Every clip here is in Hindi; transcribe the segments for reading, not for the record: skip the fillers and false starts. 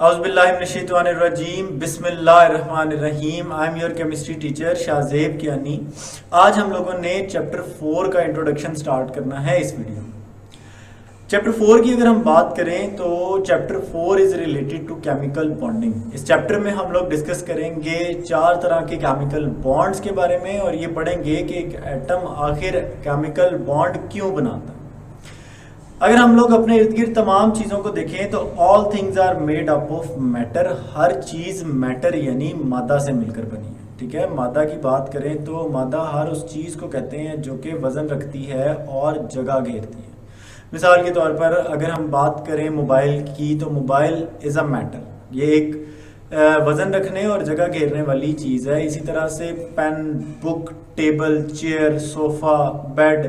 औज़ुबिल्लाहिमिनश्शैतानिर्रजीम बिस्मिल्लाहिर्रहमानिर्रहीम। I am your chemistry teacher Shahzeb Kiani. आज हम लोगों ने चैप्टर 4 का इंट्रोडक्शन स्टार्ट करना है इस वीडियो में। चैप्टर 4 की अगर हम बात करें तो chapter 4 is related to chemical bonding. इस चैप्टर में हम लोग डिस्कस करेंगे 4 तरह के केमिकल बॉन्ड्स के बारे में और ये पढ़ेंगे कि एक एटम आखिर केमिकल बॉन्ड क्यों बनाता है। अगर हम लोग अपने इर्द गिर्द तमाम चीज़ों को देखें तो all things are made up of matter. हर चीज़ मैटर यानी मादा से मिलकर बनी है। ठीक है, मादा की बात करें तो मादा हर उस चीज़ को कहते हैं जो कि वज़न रखती है और जगह घेरती है। मिसाल के तौर पर अगर हम बात करें मोबाइल की तो मोबाइल इज़ अ मैटर, ये एक वज़न रखने और जगह घेरने वाली चीज़ है। इसी तरह से pen, book, table, chair, sofa, bed,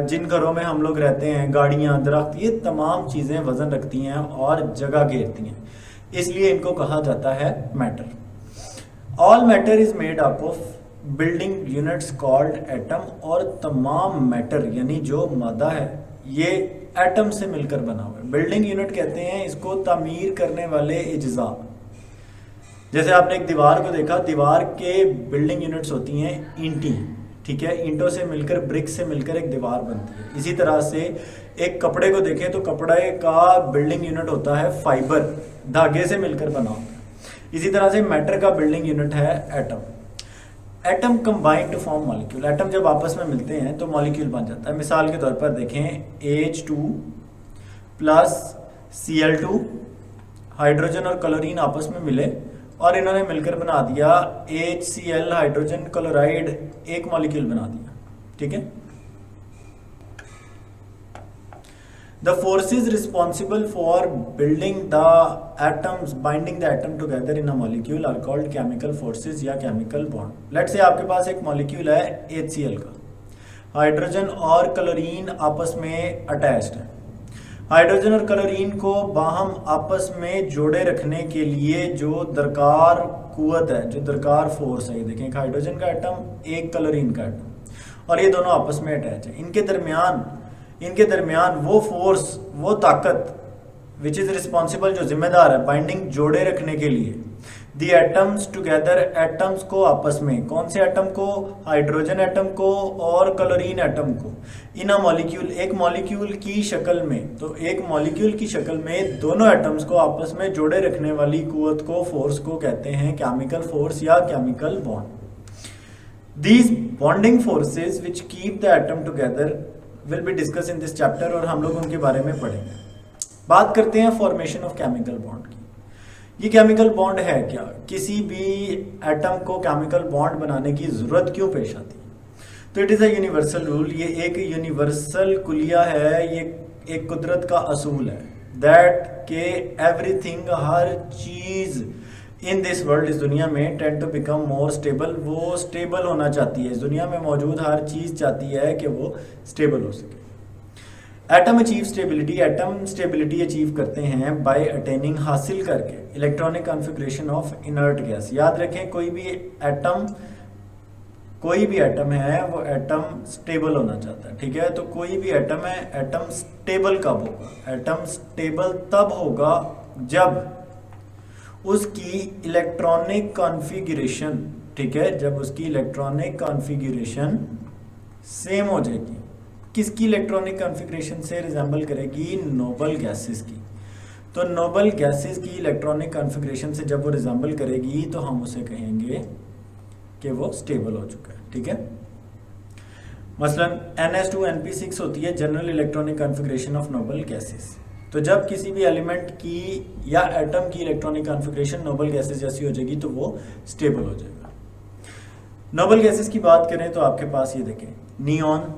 जिन घरों में हम लोग रहते हैं, गाड़ियाँ, दरख्त, ये तमाम चीज़ें वज़न रखती हैं और जगह घेरती हैं, इसलिए इनको कहा जाता है matter. All matter is made up of building units called atom. और तमाम मैटर यानी जो मादा है ये एटम से मिलकर बना हुआ है। बिल्डिंग यूनिट कहते हैं इसको तामीर करने वाले इज्जा। जैसे आपने एक दीवार को देखा, दीवार के बिल्डिंग यूनिट्स होती हैं ईंटें। ठीक है, ईंटों से मिलकर, ब्रिक से मिलकर एक दीवार बनती है। इसी तरह से एक कपड़े को देखें तो कपड़े का बिल्डिंग यूनिट होता है फाइबर, धागे से मिलकर बना होता है। इसी तरह से मैटर का बिल्डिंग यूनिट है atom. Atom combine to form molecule. Atom जब आपस में मिलते हैं तो मॉलिक्यूल बन जाता है। मिसाल के तौर पर देखें, H2 प्लस Cl2, हाइड्रोजन और क्लोरीन आपस में मिले और इन्होंने मिलकर बना दिया HCl, हाइड्रोजन क्लोराइड, एक मॉलिक्यूल बना दिया। ठीक है, the forces responsible for building the atoms, binding the atom together in a molecule are called chemical forces या केमिकल बॉन्ड। लेट्स से आपके पास एक मॉलिक्यूल है HCl का, हाइड्रोजन और क्लोरीन आपस में अटैच्ड है। हाइड्रोजन और क्लोरीन को बाहम आपस में जोड़े रखने के लिए जो दरकार कुव्वत है, जो दरकार फोर्स है, ये देखें, एक हाइड्रोजन का एटम, एक क्लोरीन का एटम, और ये दोनों आपस में अटैच है। इनके दरमियान वो फोर्स, वो ताकत विच इज़ रिस्पॉन्सिबल, जो जिम्मेदार है बाइंडिंग, जोड़े रखने के लिए, दी एटम्स टुगेदर, एटम्स को आपस में, कौन से एटम को, हाइड्रोजन एटम को और क्लोरीन एटम को, इन अ मॉलिक्यूल, एक मॉलिक्यूल की शक्ल में। तो एक मॉलिक्यूल की शक्ल में दोनों एटम्स को आपस में जोड़े रखने वाली कुव्वत को, फोर्स को कहते हैं केमिकल फोर्स या chemical bond. These bonding forces which keep the atom together will be discuss in this chapter, और हम लोग उनके बारे में पढ़ेंगे। बात करते हैं फॉर्मेशन ऑफ केमिकल बॉन्ड की। ये केमिकल बॉन्ड है क्या? किसी भी एटम को केमिकल बॉन्ड बनाने की जरूरत क्यों पेश आती है? तो it is a universal rule, ये एक यूनिवर्सल कुलिया है, ये एक कुदरत का असूल है, दैट के एवरीथिंग, हर चीज़ इन दिस वर्ल्ड, इस दुनिया में, tend to become more stable, वो स्टेबल होना चाहती है। इस दुनिया में मौजूद हर चीज़ चाहती है कि वो स्टेबल हो सके। Atom achieve stability, atom stability achieve करते हैं बाय अटेनिंग, हासिल करके, electronic configuration of inert gas. याद रखें, कोई भी एटम है वो एटम स्टेबल होना चाहता है। ठीक है, तो कोई भी एटम है, एटम स्टेबल कब होगा? एटम स्टेबल तब होगा जब उसकी इलेक्ट्रॉनिक कॉन्फ़िगरेशन, ठीक है, जब उसकी इलेक्ट्रॉनिक कॉन्फ़िगरेशन सेम हो जाएगी। किसकी इलेक्ट्रॉनिक कॉन्फ़िगरेशन से रिजेंबल करेगी? नोबल गैसेस की। तो नोबल गैसेस की इलेक्ट्रॉनिक कॉन्फ़िगरेशन से जब वो रिजेंबल करेगी तो हम उसे कहेंगे कि वो स्टेबल हो चुका है। ठीक है, मसलन NH2NP6 होती है general electronic configuration of noble gases. तो जब किसी भी एलिमेंट की या एटम की इलेक्ट्रॉनिक कॉन्फ़िगरेशन नोबल गैसेस जैसी हो जाएगी तो वो स्टेबल हो जाएगा। नोबल गैसेस की बात करें तो आपके पास ये देखें, नियॉन,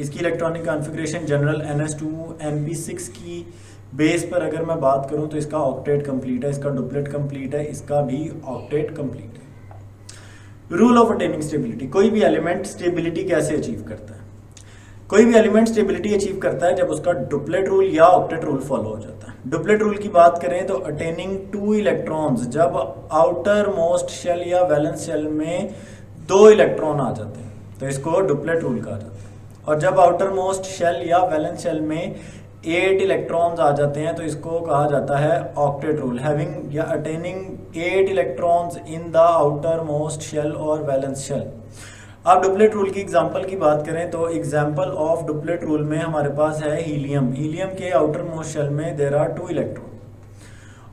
इसकी इलेक्ट्रॉनिक कॉन्फ़िगरेशन जनरल NH2NP6 की बेस पर अगर मैं बात करूं तो इसका ऑक्टेट कंप्लीट है, इसका डुप्लेट कंप्लीट है, इसका भी ऑक्टेट कंप्लीट है। रूल ऑफ अटेनिंग स्टेबिलिटी, कोई भी एलिमेंट स्टेबिलिटी कैसे अचीव करता है? कोई भी एलिमेंट स्टेबिलिटी अचीव करता है जब उसका डुप्लेट रूल या ऑक्टेट रूल फॉलो हो जाता है। डुप्लेट रूल की बात करें तो अटेनिंग 2 इलेक्ट्रॉन्स, जब आउटर मोस्ट शेल या वैलेंस शेल में 2 इलेक्ट्रॉन आ जाते हैं तो इसको डुप्लेट रूल कहा जाता है। और जब आउटर मोस्ट शेल या वैलेंस शेल में 8 इलेक्ट्रॉन्स आ जाते हैं तो इसको कहा जाता है ऑक्टेट रूल। हैविंग या attaining 8 electrons in the outer most shell और वैलेंस शेल। अब डुप्लेट रूल की एग्जांपल की बात करें तो एग्जांपल ऑफ डुप्लेट रूल में हमारे पास है हीलियम। हीलियम के आउटर मोस्ट शेल में देयर आर 2 इलेक्ट्रॉन।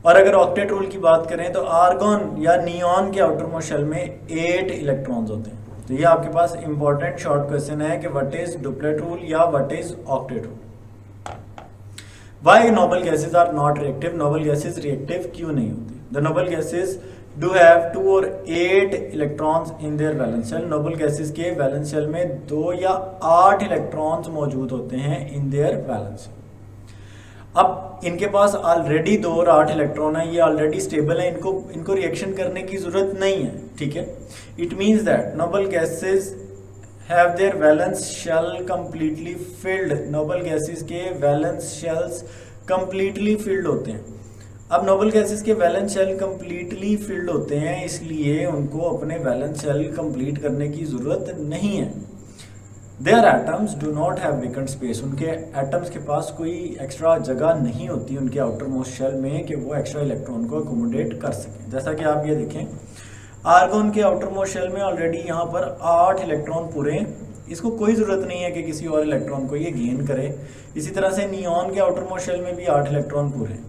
और अगर ऑक्टेट रूल की बात करें तो आर्गॉन या नियॉन के आउटर मोस्ट शेल में 8 इलेक्ट्रॉन्स होते हैं। तो ये आपके पास इंपॉर्टेंट शॉर्ट क्वेश्चन है कि व्हाट इज डुप्लेट रूल या what is octet rule. Why noble gases are not reactive. Noble gases reactive क्यों नहीं होती? The noble gases do have 2 और 8 electrons in their valence shell. Noble gases के वैलेंस शेल में 2 या 8 इलेक्ट्रॉन्स मौजूद होते हैं इन देयर वैलेंस शेल। अब इनके पास ऑलरेडी 2 और 8 इलेक्ट्रॉन है, ये ऑलरेडी स्टेबल है, इनको रिएक्शन करने की जरूरत नहीं है, ठीक है। It means that noble gases have their valence shell completely filled. Noble gases के वैलेंस शेल्स कंप्लीटली फिल्ड होते हैं। अब नोबल गैसेस के वैलेंस शेल कंप्लीटली फिल्ड होते हैं, इसलिए उनको अपने वैलेंस शेल कंप्लीट करने की जरूरत नहीं है। Their atoms do not have vacant space. उनके एटम्स के पास कोई एक्स्ट्रा जगह नहीं होती उनके आउटर मोस्ट शेल में कि वो एक्स्ट्रा इलेक्ट्रॉन को अकोमोडेट कर सकें। जैसा कि आप ये देखें, आर्गॉन के आउटर मोस्ट शेल में ऑलरेडी यहाँ पर 8 इलेक्ट्रॉन पूरे हैं, इसको कोई ज़रूरत नहीं है कि किसी और इलेक्ट्रॉन को ये गेन करे। इसी तरह से नियॉन के आउटर मोस्ट शेल में भी 8 इलेक्ट्रॉन पूरे हैं।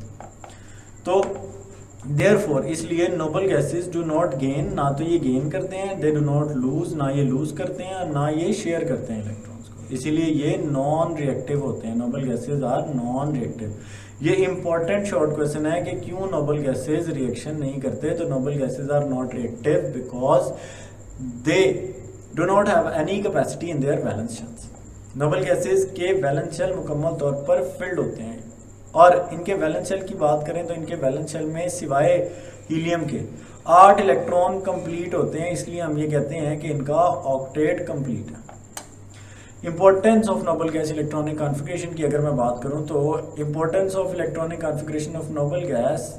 तो देयरफॉर इसलिए Nobel gases do not gain, ना तो ये गेन करते हैं, दे डू नॉट लूज, ना ये लूज करते हैं, ना ये शेयर करते हैं इलेक्ट्रॉन्स को, इसीलिए ये नॉन रिएक्टिव होते हैं। Noble gases are non reactive. ये इंपॉर्टेंट शॉर्ट क्वेश्चन है कि क्यों नोबल गैसेस रिएक्शन नहीं करते। तो noble gases are not reactive because they do not have any capacity in their valence shells. Noble gases के वैलेंस शेल मुकम्मल तौर पर फिल्ड होते हैं। और इनके वैलेंस शेल की बात करें तो इनके वैलेंस शेल में सिवाय हीलियम के 8 इलेक्ट्रॉन कंप्लीट होते हैं, इसलिए हम ये कहते हैं कि इनका ऑक्टेट कंप्लीट है। Importance of noble gas electronic configuration की अगर मैं बात करूं तो importance of electronic configuration of noble gas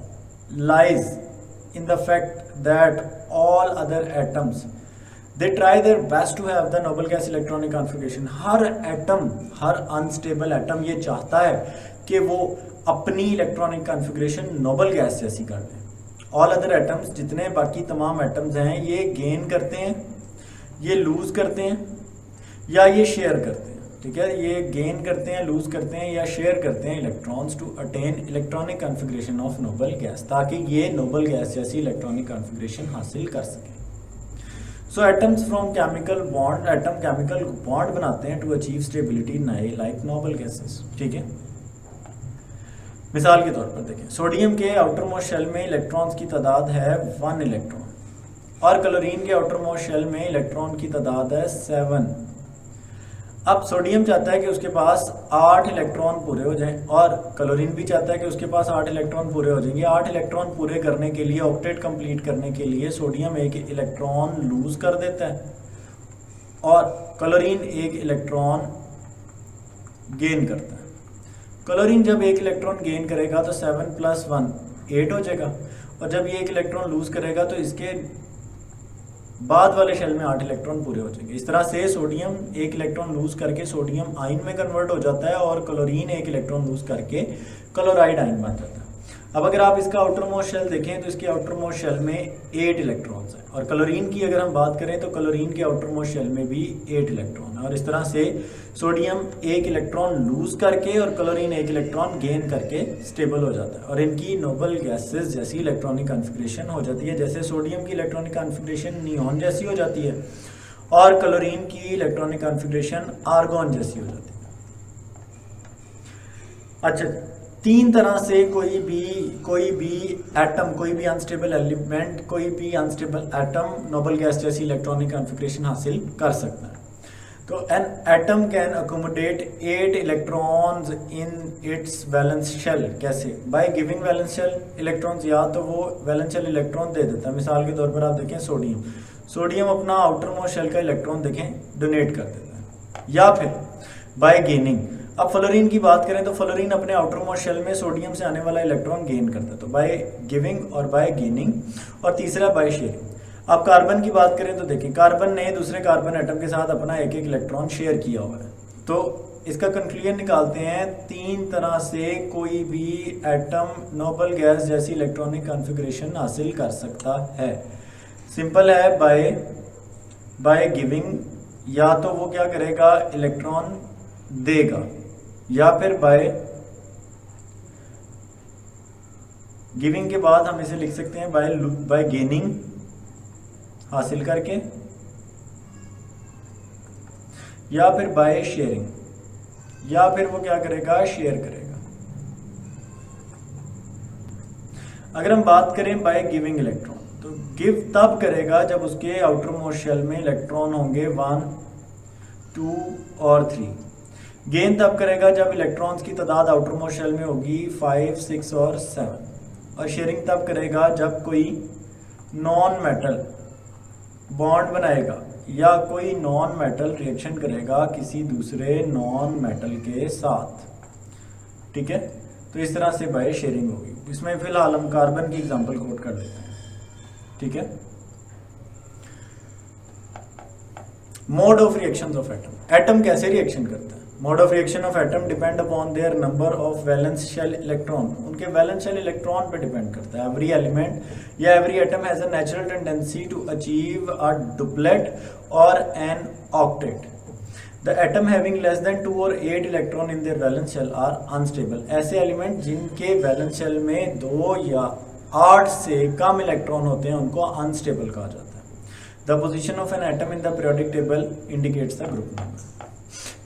lies in the fact that all other atoms they try their best to have the noble gas electronic configuration. हर एटम, हर अनस्टेबल एटम ये चाहता है कि वो अपनी इलेक्ट्रॉनिक कॉन्फ़िगरेशन नोबल गैस जैसी कर दें। ऑल अदर एटम्स, जितने बाकी तमाम एटम्स हैं, ये गेन करते हैं, ये लूज करते हैं या ये शेयर करते हैं, ठीक है। ये गेन करते हैं, लूज करते हैं या शेयर करते हैं electrons to attain electronic configuration of noble gas, ताकि ये नोबल गैस जैसी इलेक्ट्रॉनिक कॉन्फ़िगरेशन हासिल कर सकें। So atoms from chemical bond, atom chemical bond बनाते हैं to achieve stability like noble gases, ठीक है। मिसाल के तौर पर देखें, सोडियम के आउटर मोस्ट शेल में इलेक्ट्रॉन्स की तादाद है 1 इलेक्ट्रॉन और क्लोरीन के आउटर मोस्ट शेल में इलेक्ट्रॉन की तादाद है 7। अब सोडियम चाहता है कि उसके पास 8 इलेक्ट्रॉन पूरे हो जाएं और क्लोरीन भी चाहता है कि उसके पास 8 इलेक्ट्रॉन पूरे हो जाएंगे। 8 इलेक्ट्रॉन पूरे करने के लिए, ऑक्टेट कंप्लीट करने के लिए सोडियम 1 इलेक्ट्रॉन लूज कर देता है और क्लोरीन 1 इलेक्ट्रॉन गेन करता है। क्लोरीन जब 1 इलेक्ट्रॉन गेन करेगा तो 7 + 1 8 हो जाएगा और जब ये 1 इलेक्ट्रॉन लूज करेगा तो इसके बाद वाले शेल में 8 इलेक्ट्रॉन पूरे हो जाएंगे। इस तरह से सोडियम 1 इलेक्ट्रॉन लूज करके सोडियम आयन में कन्वर्ट हो जाता है और क्लोरीन 1 इलेक्ट्रॉन लूज करके क्लोराइड आयन बन जाता है। अब अगर आप इसका आउटर मोस्ट शेल देखें तो इसके आउटर मोस्ट शेल में 8 इलेक्ट्रॉन्स हैं और क्लोरीन की अगर हम बात करें तो क्लोरीन के आउटर मोस्ट शेल में भी 8 इलेक्ट्रॉन है और इस तरह से सोडियम 1 इलेक्ट्रॉन लूज करके और क्लोरीन 1 इलेक्ट्रॉन गेन करके स्टेबल हो जाता है और इनकी नोबल गैसेस जैसी इलेक्ट्रॉनिक कॉन्फ़िगरेशन हो जाती है। जैसे सोडियम की इलेक्ट्रॉनिक कॉन्फ़िगरेशन नियॉन जैसी हो जाती है और क्लोरीन की इलेक्ट्रॉनिक कॉन्फ़िगरेशन आर्गॉन जैसी हो जाती है। अच्छा, 3 तरह से कोई भी एटम, कोई भी अनस्टेबल एलिमेंट, कोई भी अनस्टेबल एटम नोबल गैस जैसी इलेक्ट्रॉनिक कॉन्फ़िगरेशन हासिल कर सकता है। तो an atom can accommodate 8 electrons in its valence shell. कैसे? By giving valence shell electrons, या तो वो वैलेंस शेल इलेक्ट्रॉन दे देता है। मिसाल के तौर पर आप देखें सोडियम अपना आउटर मोस्ट शेल का इलेक्ट्रॉन देखें डोनेट कर देता है, या फिर बाय गेनिंग। अब फ्लोरीन की बात करें तो फ्लोरीन अपने आउटर मोस्ट शेल में सोडियम से आने वाला इलेक्ट्रॉन गेन करता है, तो बाय गिविंग और बाय गेनिंग, और तीसरा बाय शेयरिंग। अब कार्बन की बात करें तो देखें, कार्बन ने दूसरे कार्बन एटम के साथ अपना 1 इलेक्ट्रॉन शेयर किया हुआ है, तो इसका कंक्लूजन निकालते हैं, 3 तरह से कोई भी एटम नोबल गैस जैसी इलेक्ट्रॉनिक कॉन्फ़िगरेशन हासिल कर सकता है। सिंपल है, बाय गिविंग, या तो वो क्या करेगा इलेक्ट्रॉन देगा, या फिर बाय गिविंग के बाद हम इसे लिख सकते हैं बाय गेनिंग, हासिल करके, या फिर बाय शेयरिंग, या फिर वो क्या करेगा शेयर करेगा। अगर हम बात करें बाय गिविंग इलेक्ट्रॉन, तो गिव तब करेगा जब उसके आउटर मोस्ट शेल में इलेक्ट्रॉन होंगे 1, 2 और 3। गेन तब करेगा जब इलेक्ट्रॉन्स की तादाद आउटर मोस्ट शेल में होगी 5, 6 और 7। और शेयरिंग तब करेगा जब कोई नॉन मेटल बॉन्ड बनाएगा या कोई नॉन मेटल रिएक्शन करेगा किसी दूसरे नॉन मेटल के साथ। ठीक है, तो इस तरह से बाय शेयरिंग होगी। इसमें फिलहाल हम कार्बन की एग्जांपल कोट कर लेते हैं। ठीक है, mode of reactions of atom. Atom कैसे रिएक्शन करता है? Mode of reaction of atom depend upon their number of valence shell electron. उनके वैलेंस शेल इलेक्ट्रॉन पे डिपेंड करता है। एवरी एलिमेंट या every atom has a natural tendency to achieve a duplet और an octet. The atom having less than 2 और 8 electron in their valence shell are unstable. ऐसे एलिमेंट जिनके वैलेंस शेल में 2 या 8 से कम इलेक्ट्रॉन होते हैं उनको अनस्टेबल कहा जाता है। The position of an atom in the periodic table indicates the group number.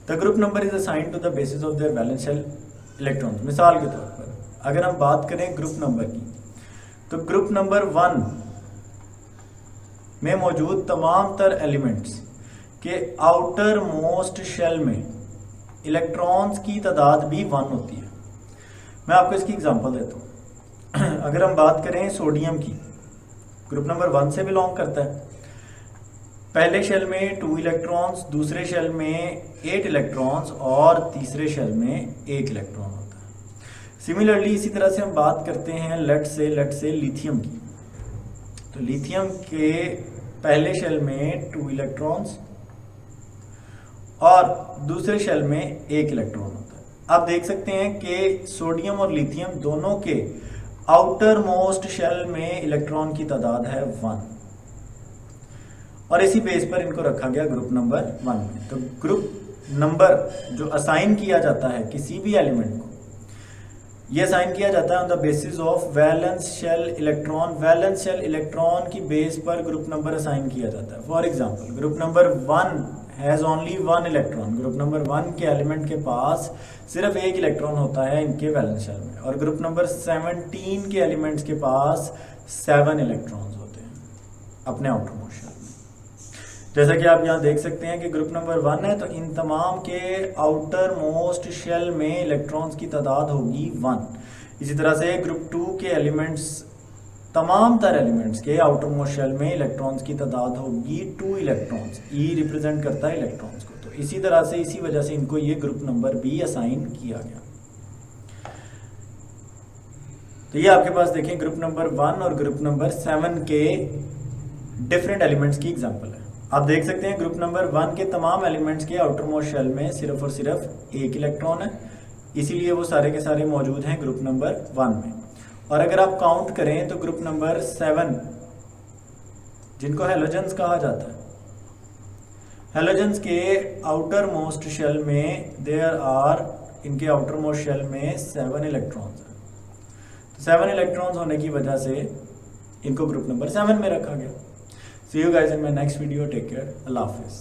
The group number is assigned to the basis of their valence shell electrons. मिसाल के तौर पर अगर हम बात करें ग्रुप नंबर की, तो ग्रुप नंबर 1 में मौजूद तमाम तर एलिमेंट्स के आउटर मोस्ट शेल में इलेक्ट्रॉन्स की तादाद भी 1 होती है। मैं आपको इसकी एग्जांपल देता हूँ। अगर हम बात करें सोडियम की, ग्रुप नंबर 1 से बिलोंग करता है। पहले शेल में 2 इलेक्ट्रॉन्स, दूसरे शेल में 8 इलेक्ट्रॉन्स और तीसरे शेल में 1 इलेक्ट्रॉन होता है। सिमिलरली इसी तरह से हम बात करते हैं लेट से लिथियम की। तो लिथियम के पहले शेल में 2 इलेक्ट्रॉन्स और दूसरे शेल में 1 इलेक्ट्रॉन होता है। आप देख सकते हैं कि सोडियम और लिथियम दोनों के आउटर मोस्ट शेल में इलेक्ट्रॉन की तादाद है 1 और इसी बेस पर इनको रखा गया ग्रुप नंबर 1 में। तो ग्रुप नंबर जो असाइन किया जाता है किसी भी एलिमेंट को, ये असाइन किया जाता है on the basis of valence shell electron. Valence shell electron की बेस पर ग्रुप नंबर असाइन किया जाता है। For example, group number 1 has only 1 electron. Group number 1 के एलिमेंट के पास सिर्फ 1 इलेक्ट्रॉन होता है इनके वैलेंस शेल में, और ग्रुप नंबर 17 के एलिमेंट्स के पास 7 इलेक्ट्रॉन्स होते हैं अपने आउटर मोस्ट शेल में। जैसा कि आप यहाँ देख सकते हैं कि ग्रुप नंबर 1 है, तो इन तमाम के आउटर मोस्ट शेल में इलेक्ट्रॉन्स की तादाद होगी 1। इसी तरह से ग्रुप 2 के एलिमेंट्स, तमाम तर एलिमेंट्स के आउटर मोस्ट शेल में इलेक्ट्रॉन्स की तादाद होगी 2 इलेक्ट्रॉन्स। ई रिप्रेजेंट करता है इलेक्ट्रॉन्स को। तो इसी तरह से, इसी वजह से इनको ये ग्रुप नंबर भी असाइन किया गया। तो ये आपके पास देखें ग्रुप नंबर 1 और ग्रुप नंबर 7 के डिफरेंट एलिमेंट्स की एग्जांपल है। आप देख सकते हैं ग्रुप नंबर 1 के तमाम एलिमेंट्स के आउटर मोस्ट शेल में सिर्फ और सिर्फ 1 इलेक्ट्रॉन है, इसीलिए वो सारे के सारे मौजूद हैं ग्रुप नंबर 1 में। और अगर आप काउंट करें तो ग्रुप नंबर 7 जिनको हेलोजेंस कहा जाता है, हेलोजेंस के आउटर मोस्ट शेल में इनके आउटर मोस्ट शेल में 7 इलेक्ट्रॉन्स हैं। तो 7 इलेक्ट्रॉन्स होने की वजह से इनको ग्रुप नंबर 7 में रखा गया। See you guys in my next video. Take care. Allah Hafiz.